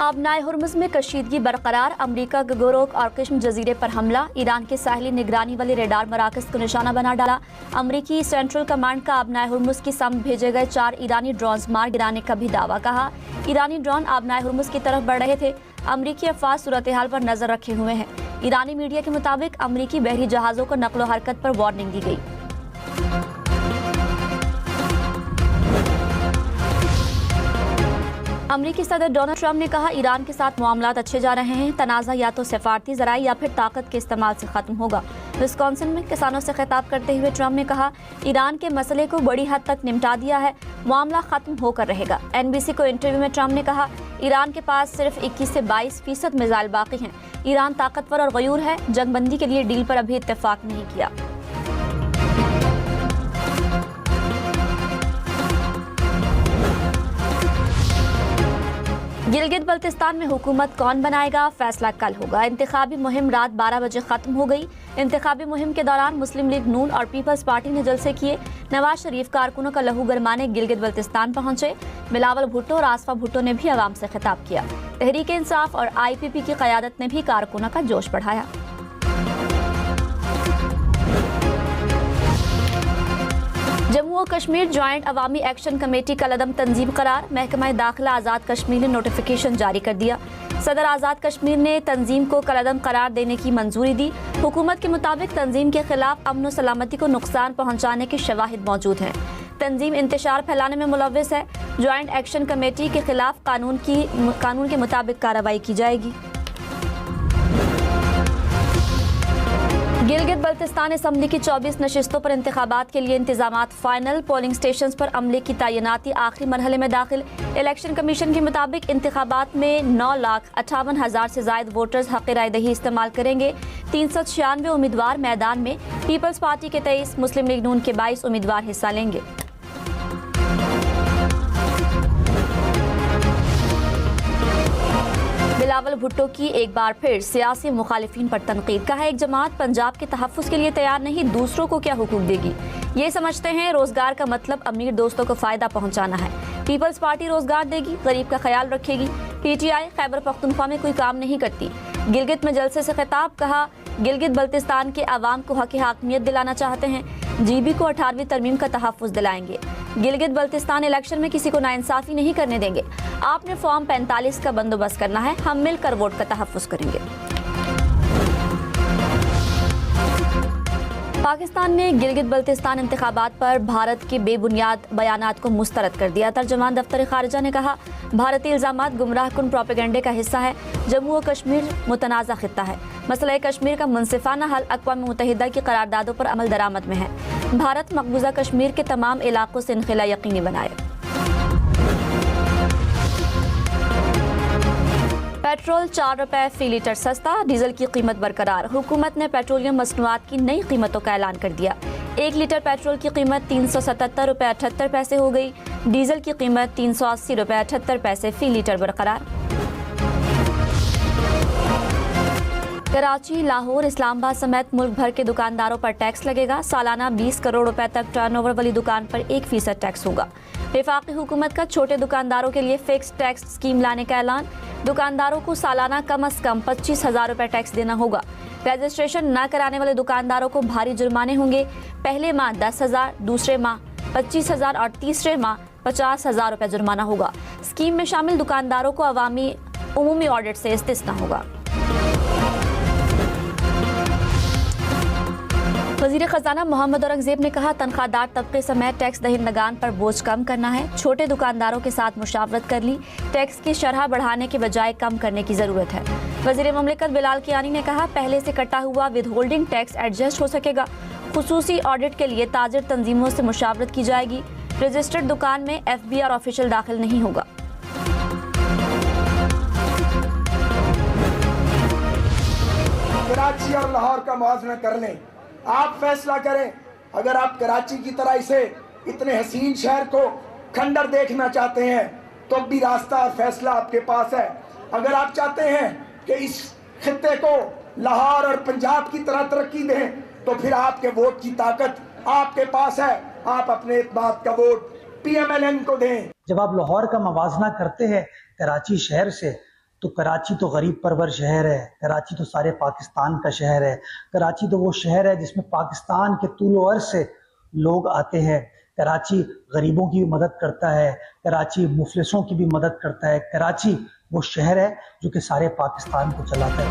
आबनाए Hormuz में कशीदगी बरकरार, अमरीका के गोरोक और किश्म जजीरे पर हमला, ईरान के साहली निगरानी वाले रेडार मराकज़ को निशाना बना डाला। अमरीकी सेंट्रल कमांड का आबनाए हुर्मुज़ की समत भेजे गए 4 ईरानी ड्रोन्स मार गिराने का भी दावा। कहा ईरानी ड्रोन आबनाए हुर्मुज़ की तरफ बढ़ रहे थे। अमरीकी अफवाज सूरत हाल पर नजर रखे हुए हैं। ईरानी मीडिया के मुताबिक अमरीकी बहरी जहाज़ों को नकलो हरकत पर वार्निंग दी गई। अमरीकी सदर डोनाल्ड ट्रंप ने कहा ईरान के साथ मामलात अच्छे जा रहे हैं, तनाज़ा या तो सिफारती ज़राई या फिर ताकत के इस्तेमाल से ख़त्म होगा। विस्कॉन्सिन में किसानों से खिताब करते हुए ट्रंप ने कहा ईरान के मसले को बड़ी हद तक निपटा दिया है, मामला ख़त्म होकर रहेगा। NBC को इंटरव्यू में ट्रंप ने कहा ईरान के पास सिर्फ 21 से 22% मिसाइल बाकी हैं। ईरान ताकतवर और गयूर है, जंगबंदी के लिए डील पर अभी इत्तेफाक नहीं किया। गिलगित बल्तिस्तान में हुकूमत कौन बनाएगा, फैसला कल होगा। इंतखाबी मुहिम रात 12 बजे खत्म हो गई। इंतखाबी मुहिम के दौरान मुस्लिम लीग नून और पीपल्स पार्टी ने जलसे किए। नवाज शरीफ कारकुनों का लहू गरमाने गिलगित बल्तिस्तान पहुंचे। बिलावल भुट्टो और आसफा भुट्टो ने भी आवाम से खिताब किया। तहरीक इंसाफ और IPP की क़यादत ने भी कारकुनों का जोश बढ़ाया। जम्मू और कश्मीर ज्वाइंट अवामी एक्शन कमेटी का कलअदम तंजीम करार, महकमा दाखिला आज़ाद कश्मीर ने नोटिफिकेशन जारी कर दिया। सदर आज़ाद कश्मीर ने तंजीम को कलअदम करार देने की मंजूरी दी। हुकूमत के मुताबिक तंजीम के खिलाफ अमन और सलामती को नुकसान पहुँचाने के शवाहिद मौजूद हैं। तंजीम इंतशार फैलाने में मुलव्विस है। ज्वाइंट एक्शन कमेटी के खिलाफ कानून के मुताबिक कार्रवाई की जाएगी। गिलगित बल्तिस्तान असम्बली की 24 नशिस्तों पर इंतखाबात के लिए इंतजामात फाइनल। पोलिंग स्टेशन पर अमले की तैनाती आखिरी मरहले में दाखिल। इलेक्शन कमीशन के मुताबिक इंतखाबात में 9,58,000 से जायद वोटर्स हक़ राय दही इस्तेमाल करेंगे। 396 उम्मीदवार मैदान में। पीपल्स पार्टी के 23, मुस्लिम लीग नून के 22 उम्मीदवार हिस्सा लेंगे। बिलावल भुट्टो की एक बार फिर सियासी मुखालिफिन पर तनकीद। कहा एक जमात पंजाब के तहफ़्फ़ुज़ के लिए तैयार नहीं, दूसरों को क्या हुकूक देगी। ये समझते हैं रोजगार का मतलब अमीर दोस्तों को फायदा पहुंचाना है। पीपल्स पार्टी रोजगार देगी, गरीब का ख्याल रखेगी। PTI खैबर पख्तूनख्वा में कोई काम नहीं करती। गिलगित में जलसे से खिताब। कहा गिलगित बल्तिस्तान के अवाम को हक़ हाकमियत दिलाना चाहते हैं। GB को 18वीं तरमीम का तहफ़्फ़ुज़ दिलाएंगे। गिलगित बल्तिस्तान इलेक्शन में किसी को नाइंसाफ़ी नहीं करने देंगे। आपने फॉर्म 45 का बंदोबस्त करना है, हम मिलकर वोट का तहफ़्फ़ुज़ करेंगे। पाकिस्तान ने गिलगित बल्तिस्तान इंतखाबात पर भारत के बेबुनियाद बयानात को मुस्तरद कर दिया। तर्जमान दफ्तर खारिजा ने कहा भारतीय इल्ज़ामात गुमराह कुन प्रोपेगेंडे का हिस्सा है। जम्मू और कश्मीर मुतनाज़ा खित्ता है। मसला कश्मीर का मुनसिफाना हल अक़वाम मुत्तहिदा की करारदादों पर अमल दरामद में है। भारत मकबूजा कश्मीर के तमाम इलाकों से इनखिला यकीनी बनाए। पेट्रोल 4 रुपए फी लीटर सस्ता, डीजल की कीमत बरकरार। हुकूमत ने पेट्रोलियम मसनूआत की नई कीमतों का ऐलान कर दिया। 1 लीटर पेट्रोल की कीमत 377 रुपए 78 पैसे हो गई। डीजल की कीमत 380 रुपए 78 पैसे फी लीटर बरकरार। कराची, लाहौर, इस्लामाबाद समेत मुल्क भर के दुकानदारों पर टैक्स लगेगा। सालाना 20 करोड़ रुपए तक टर्नओवर वाली दुकान पर 1% टैक्स होगा। वफाकी हुकूमत का छोटे दुकानदारों के लिए फिक्स टैक्स स्कीम लाने का ऐलान। दुकानदारों को सालाना कम अज़ कम 25,000 रुपए टैक्स देना होगा। रजिस्ट्रेशन न कराने वाले दुकानदारों को भारी जुर्माने होंगे। पहले माह 10,000, दूसरे माह 25,000 और तीसरे माह 50,000 रुपए जुर्माना होगा। स्कीम में शामिल दुकानदारों को उमूमी ऑडिट से इस्तिस्ना होगा। वज़ीर ख़ज़ाना मोहम्मद औरंगज़ेब ने कहा तनख्वाहदार तबके समेत टैक्स दहिंदगान पर बोझ कम करना है। छोटे दुकानदारों के साथ मुशावरत कर ली। टैक्स की शरह बढ़ाने के बजाय कम करने की ज़रूरत है। वज़ीर ममलिकत बिलाल कियानी ने कहा पहले से कटा हुआ विदहोल्डिंग टैक्स एडजस्ट हो सकेगा। खुसूसी ऑडिट के लिए ताजिर तंजीमों से मुशावरत की जाएगी। रजिस्टर्ड दुकान में FBR ऑफिशियल दाखिल नहीं होगा। कराची और लाहौर का मुआवजा कर लें, आप फैसला करें। अगर आप कराची की तरह इसे इतने हसीन शहर को खंडर देखना चाहते हैं तो भी रास्ता और फैसला आपके पास है। अगर आप चाहते हैं कि इस खित्ते को लाहौर और पंजाब की तरह तरक्की दें तो फिर आपके वोट की ताकत आपके पास है। आप अपने इत्मीनान का वोट PMLN को दें। जब आप लाहौर का मवाजना करते हैं कराची शहर से तो कराची तो गरीब परवर शहर है, कराची तो सारे पाकिस्तान का शहर है, कराची तो वो शहर है जिसमें पाकिस्तान के तूलो अर्ज से लोग आते हैं। कराची गरीबों की भी मदद करता है, कराची मुफलिसों की भी मदद करता है, कराची वो शहर है जो कि सारे पाकिस्तान को चलाता है।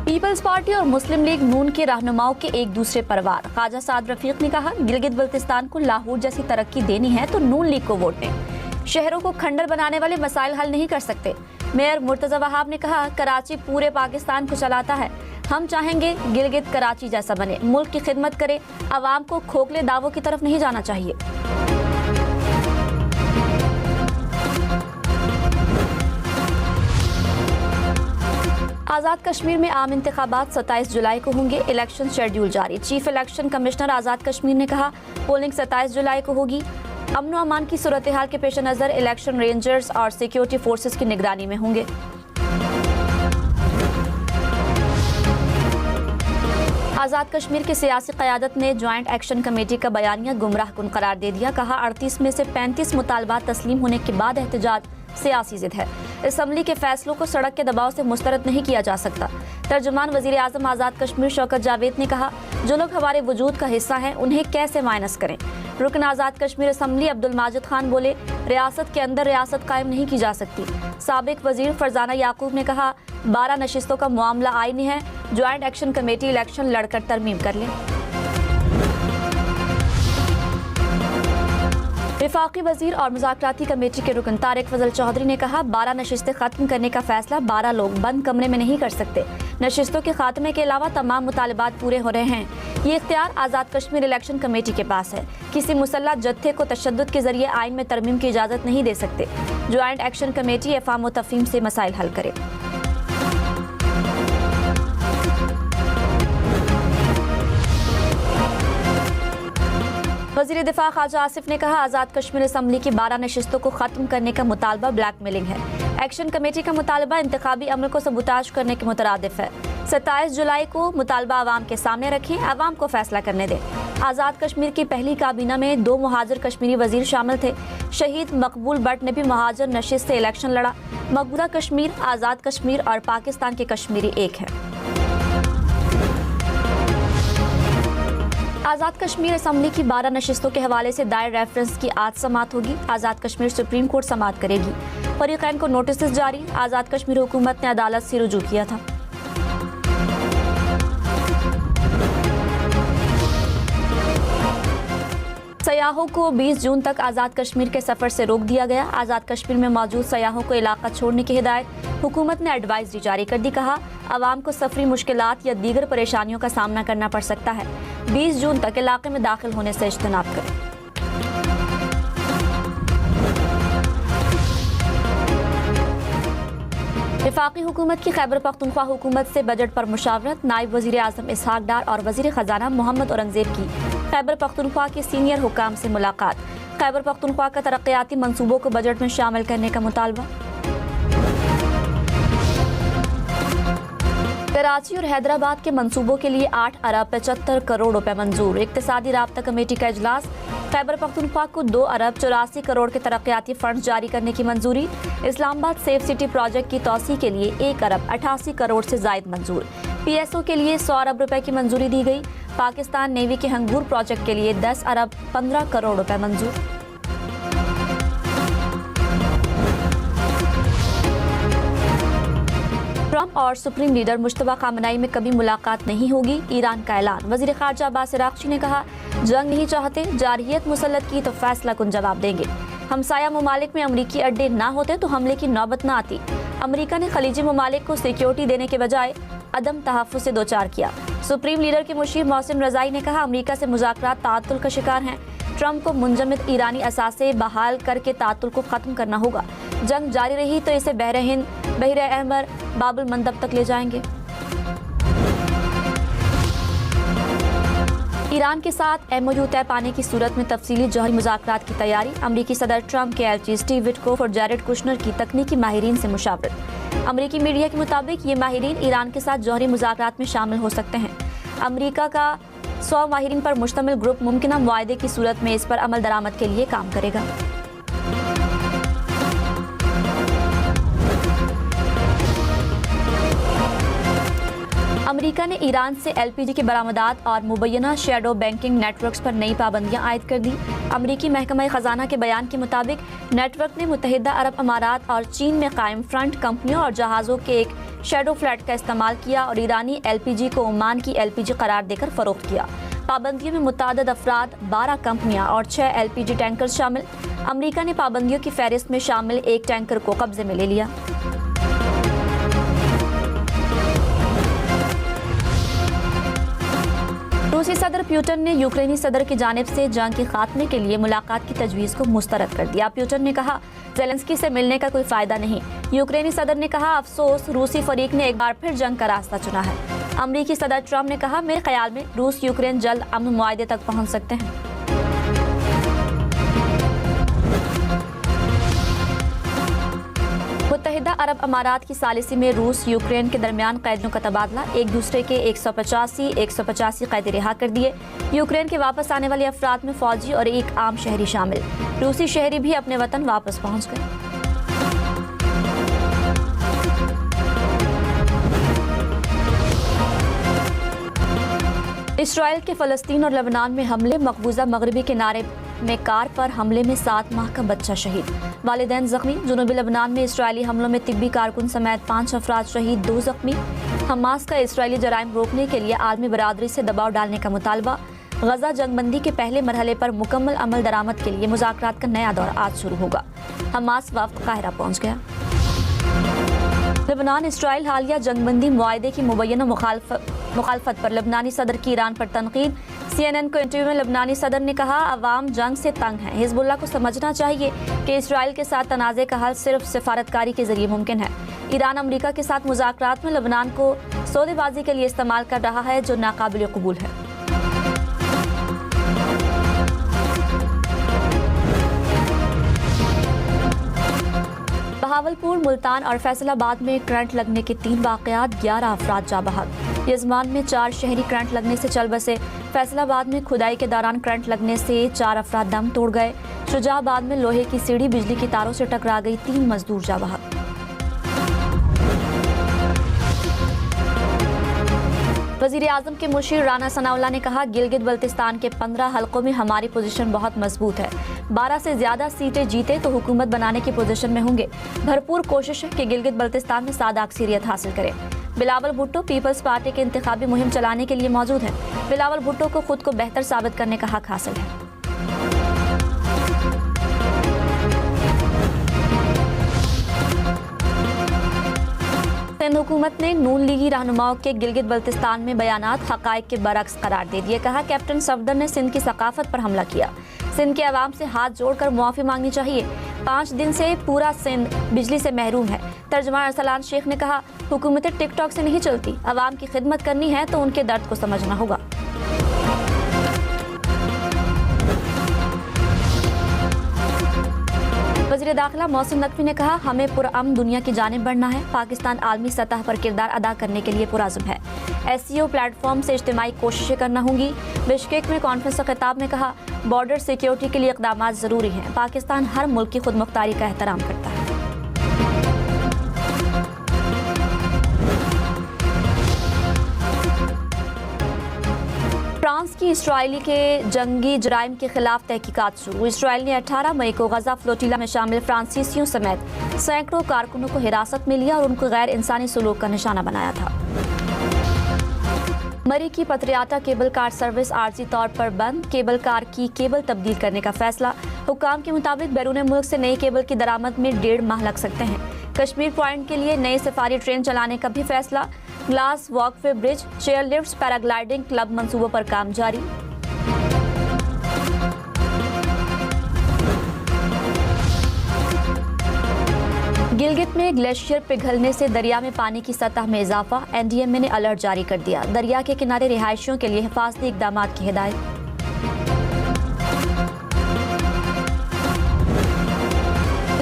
पीपल्स पार्टी और मुस्लिम लीग नून के रहनुमाओं के एक दूसरे परवार। ख्वाजा साद रफीक ने कहा, गिलगित बल्तिस्तान को लाहौर जैसी तरक्की देनी है तो नून लीग को वोट दें। शहरों को खंडर बनाने वाले मसाइल हल नहीं कर सकते। मेयर मुर्तजा वहाब ने कहा, कराची पूरे पाकिस्तान को चलाता है, हम चाहेंगे गिलगित कराची जैसा बने, मुल्क की खिदमत करे, आवाम को खोखले दावों की तरफ नहीं जाना चाहिए। आज़ाद कश्मीर में आम इंतखाबात 27 जुलाई को होंगे, इलेक्शन शेड्यूल जारी। Chief election commissioner Azad Kashmir ने कहा, पोलिंग 27 जुलाई को होगी। अमन व अमान की सूरत हाल के पेश नज़र इलेक्शन रेंजर्स और सिक्योरिटी फोर्सेस की निगरानी में होंगे। आज़ाद कश्मीर की सियासी क़यादत ने ज्वाइंट एक्शन कमेटी का बयानिया गुमराह कुन करार दे दिया। कहा, 38 में से 35 मुतालबात तस्लीम होने के बाद एहतजाज सियासी जिद है। असम्बली के फैसलों को सड़क के दबाव से मुस्तरद नहीं किया जा सकता। तर्जुमान वज़ीर आज़म आज़ाद कश्मीर शौकत जावेद ने कहा, जो लोग हमारे वजूद का हिस्सा हैं उन्हें कैसे माइनस करें। रुकन आज़ाद कश्मीर असम्बली अब्दुल माजिद खान बोले, रियासत के अंदर रियासत कायम नहीं की जा सकती। साबिक वज़ीर फरजाना याकूब ने कहा, 12 नशिस्तों का मामला आईनी है, ज्वाइंट एक्शन कमेटी इलेक्शन लड़कर तरमीम कर ले। विफाकी वजीर और मुज़ाकराती कमेटी के रुकन तारिक फजल चौधरी ने कहा, 12 नशिस्तें खत्म करने का फैसला 12 लोग बंद कमरे में नहीं कर सकते। नशिस्तों के खात्मे के अलावा तमाम मुतालिबात पूरे हो रहे हैं। ये इख्तियार आज़ाद कश्मीर इलेक्शन कमेटी के पास है। किसी मुसल्लह जत्थे को तशद्दुद के जरिए आइन में तरमीम की इजाज़त नहीं दे सकते। ज्वाइंट एक्शन कमेटी अफ़ाम व तफ़हीम से मसाइल हल करे। वज़ीर दिफा ख्वाजा आसिफ ने कहा, आज़ाद कश्मीर असम्बली की 12 नशिस्तों को ख़त्म करने का मुतालबा ब्लैकमेलिंग है। एक्शन कमेटी का मुतालबा इंतखाबी अमल को सबूताज करने के मुतरादिफ है। 27 जुलाई को मुतालबा आवाम के सामने रखें, आवाम को फैसला करने दें। आज़ाद कश्मीर की पहली काबीना में 2 मुहाजिर कश्मीरी वजीर शामिल थे। शहीद मकबूल भट्ट ने भी मुहाजिर नशिस्त से इलेक्शन लड़ा। मकबूजा कश्मीर, आज़ाद कश्मीर और पाकिस्तान के कश्मीरी एक है। आज़ाद कश्मीर असम्बली की 12 नशिस्तों के हवाले से दायर रेफरेंस की आज समाअत होगी। आज़ाद कश्मीर सुप्रीम कोर्ट समाअत करेगी। फरीक़ैन को नोटिस जारी। आज़ाद कश्मीर हुकूमत ने अदालत से रुजू किया था। सयाहों को 20 जून तक आज़ाद कश्मीर के सफ़र से रोक दिया गया। आज़ाद कश्मीर में मौजूद सयाहों को इलाका छोड़ने की हिदायत। हुकूमत ने एडवाइजरी जारी कर दी। कहा, आवाम को सफरी मुश्किलात या दीगर परेशानियों का सामना करना पड़ सकता है। 20 जून तक इलाके में दाखिल होने से इज्तनाब करें। वफाकी हुकूमत की खैबर पख्तूनख्वा हुकूमत से बजट पर मुशावरत। नायब वज़ीर आज़म इसहाक डार और वज़ीर ख़जाना मोहम्मद औरंगज़ेब की खैबर पख्तूनख्वा के सीनियर हुकाम से मुलाकात। खैबर पख्तूनख्वा का तरक्याती मंसूबों को बजट में शामिल करने का मुतालबा। कराची और हैदराबाद के मंसूबों के लिए 8 अरब 75 करोड़ रुपए मंजूर। इक्तिसादी राब्ता कमेटी का इजलास। खैबर पख्तूनख्वा को 2 अरब 84 करोड़ के तरक्याती फंड जारी करने की मंजूरी। इस्लामाबाद सेफ सिटी प्रोजेक्ट की तोसी के लिए 1 अरब 88 करोड़ से जायद मंजूर। PSO के लिए 100 अरब रुपए की मंजूरी दी गई। पाकिस्तान नेवी के हंगूर प्रोजेक्ट के लिए 10 अरब 15 करोड़ रुपए मंजूर। ट्रंप और सुप्रीम लीडर मुश्तबा खामनाई में कभी मुलाकात नहीं होगी, ईरान का ऐलान। वज़ीर ख़ारजा अब्बास इराक़ची ने कहा, जंग नहीं चाहते, जारहियत मुसल्लत की तो फैसला कुन जवाब देंगे। हमसाया ममालिक में अमरीकी अड्डे ना होते तो हमले की नौबत न आती। अमरीका ने खलीजी ममालिक को सिक्योरिटी देने के बजाय अदम तहफ़्फ़ुज़ से दो चार किया। सुप्रीम लीडर के मुशीर मोहसिन रज़ाई ने कहा, अमरीका से मुज़ाकरात ताअत्तुल का शिकार हैं। ट्रंप को मुंजमद ईरानी असासे बहाल करके ताअत्तुल को ख़त्म करना होगा। जंग जारी रही तो इसे बहर हिंद, बहर अहमर, बाबुल मंदब तक ले जाएंगे। ईरान के साथ MOU तय पाने की सूरत में तफसीली जौहरी मुज़ाकरात की तैयारी। अमरीकी सदर ट्रंप के एलची स्टीव विटकोफ और जैरेड कुशनर की तकनीकी माहिरीन से मुशावरत। अमरीकी मीडिया के मुताबिक ये माहिरीन ईरान के साथ जौहरी मुज़ाकरात में शामिल हो सकते हैं। अमरीका का 100 माहिरीन पर मुश्तमिल ग्रुप मुमकिन मुआहदे की सूरत में इस पर अमल दरामद के लिए काम करेगा। अमेरिका ने ईरान से एलपीजी की बरामदात और मुबैना शैडो बैंकिंग नेटवर्क्स पर नई पाबंदियां आयद कर दी। अमेरिकी महकमा खजाना के बयान के मुताबिक नेटवर्क ने मुत्तहिदा अरब अमारात और चीन में कायम फ्रंट कंपनियों और जहाज़ों के एक शैडो फ्लैट का इस्तेमाल किया और ईरानी एलपीजी को ओमान की एलपीजी करार देकर फरोख्त किया। पाबंदियों में मुतअद्दिद अफराद, 12 कंपनियां और 6 एलपीजी टैंकर शामिल। अमेरिका ने पाबंदियों की फहरिस्त में शामिल एक टैंकर को कब्जे में ले लिया। रूसी सदर प्यूटन ने यूक्रेनी सदर की जानिब से जंग के खात्मे के लिए मुलाकात की तजवीज़ को मुस्तरद कर दिया। प्यूटन ने कहा, ज़ेलेंस्की से मिलने का कोई फ़ायदा नहीं। यूक्रेनी सदर ने कहा, अफसोस रूसी फरीक ने एक बार फिर जंग का रास्ता चुना है। अमरीकी सदर ट्रंप ने कहा, मेरे ख्याल में रूस यूक्रेन जल्द अमन मुआहदे तक पहुँच सकते हैं। मुत्तहिदा अरब अमारात की सालिसी में रूस यूक्रेन के दरमियान कैदियों का तबादला, एक दूसरे के 185 कैदी रिहा कर दिए। यूक्रेन के वापस आने वाले अफराद में फौजी और एक आम शहरी शामिल। रूसी शहरी भी अपने वतन वापस पहुंच गए। इसराइल के फ़लस्तीन और लेबनान में हमले, मकबूजा मगरबी किनारे में कार पर हमले में 7 माह का बच्चा शहीद, वालिदैन जख्मी। जुनूबी लेबनान में इसराइली हमलों में तिब्बी कारकुन समेत 5 अफराद शहीद, 2 जख्मी। हमास का इसराइली जराइम रोकने के लिए आलमी बरादरी से दबाव डालने का मुतालबा। गजा जंगबंदी के पहले मरहले पर मुकम्मल अमल दरामद के लिए मुज़ाकरात का नया दौर आज शुरू होगा। हमास वफ्द काहिरा पहुँच गया। लेबनान इसराइल हालिया जंगबंदी मुआहदे की मुबैना मुखालफत पर लेबनानी सदर की ईरान पर तनकीद। CNN को इंटरव्यू में लेबनानी सदर ने कहा, अवाम जंग से तंग है। हिजबुल्लाह को समझना चाहिए कि इसराइल के साथ तनाज़े का हल सिर्फ सिफारतकारी के जरिए मुमकिन है। ईरान अमरीका के साथ मुज़ाकरात में लेबनान को सौदेबाजी के लिए इस्तेमाल कर रहा है, जो नाकाबिल कबूल है। बहावलपुर, मुल्तान और फैसलाबाद में करंट लगने के 3 वाक़यात, 11 अफराद जा बहक। यजमान में 4 शहरी करंट लगने से चल बसे। फैसलाबाद में खुदाई के दौरान करंट लगने से 4 अफराद दम तोड़ गए। शुजाबाद में लोहे की सीढ़ी बिजली की तारों से टकरा गई, 3 मजदूर जा बहक। वज़ीर आज़म के मुशीर राना सनाउल्लाह ने कहा, गिलगित बल्तिस्तान के 15 हलकों में हमारी पोजीशन बहुत मजबूत है। 12 से ज़्यादा सीटें जीते तो हुकूमत बनाने की पोजीशन में होंगे। भरपूर कोशिश है कि गिलगित बल्तिस्तान में सादा अक्सरियत हासिल करें। बिलावल भुट्टो पीपल्स पार्टी के इंतखाबी मुहिम चलाने के लिए मौजूद हैं। बिलावल भुट्टो को खुद को बेहतर साबित करने का हक हासिल है। सिंध हुकूमत ने नून लीगी रहनुमाओं के गिलगित बल्तिस्तान में बयानात हक़ाइक़ के बरअक्स करार दे दिए। कहा, कैप्टन सफदर ने सिंध की सकाफत पर हमला किया। सिंध के अवाम से हाथ जोड़कर मुआफ़ी मांगनी चाहिए। 5 दिन से पूरा सिंध बिजली से महरूम है। तर्जुमान अरसलान शेख ने कहा, हुकूमतें टिकटॉक से नहीं चलती। अवाम की खिदमत करनी है तो उनके दर्द को समझना होगा। वज़ीर दाखिला मोहसिन नकवी ने कहा, हमें पुरअमन दुनिया की जानिब बढ़ना है। पाकिस्तान आलमी सतह पर किरदार अदा करने के लिए पुरअज़्म है। SCO प्लेटफॉर्म से इज्तिमाई कोशिशें करना होंगी। बिश्केक में कॉन्फ्रेंस के खिताब में कहा, बॉर्डर सिक्योरिटी के लिए इक़दामात ज़रूरी हैं। पाकिस्तान हर मुल्क की खुद मुख्तारी का एहतराम करता है। फ्रांस की इसराइली के जंगी जराइम के खिलाफ तहकीकात शुरू। इसराइल ने 18 मई को गजा फ्लोटिला में शामिल फ्रांसीसियों समेत सैकड़ों कारकुनों को हिरासत में लिया और उनको गैर इंसानी सलूक का निशाना बनाया था। मरी की पत्रियाटा केबल कार सर्विस आर्जी तौर पर बंद। केबल कार की केबल तब्दील करने का फैसला। हुकाम के मुताबिक बैरून मुल्क से नई केबल की दरामद में 1.5 माह लग सकते हैं। कश्मीर पॉइंट के लिए नई सफारी ट्रेन चलाने का भी फैसला। Glass walkway bridge, chair lift, paragliding club मंसूबों पर काम जारी। गिलगित में ग्लेशियर पिघलने से दरिया में पानी की सतह में इजाफा। NDMA ने अलर्ट जारी कर दिया। दरिया के किनारे रिहायशियों के लिए हिफाजती इकदाम की हिदायत।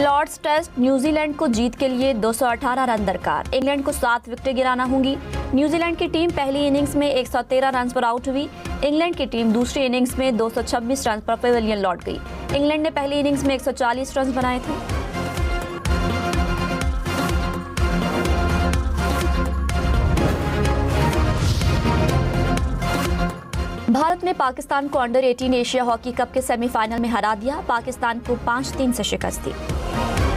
लॉर्ड्स टेस्ट, न्यूजीलैंड को जीत के लिए 218 रन दरकार। इंग्लैंड को 7 विकेटें गिराना होंगी। न्यूजीलैंड की टीम पहली इनिंग्स में 113 रन पर आउट हुई। इंग्लैंड की टीम दूसरी इनिंग्स में 226 रन पर पेविलियन लौट गई। इंग्लैंड ने पहली इनिंग्स में 140 रन बनाए थे। भारत ने पाकिस्तान को अंडर 18 एशिया हॉकी कप के सेमीफाइनल में हरा दिया। पाकिस्तान को 5-3 से शिकस्त दी।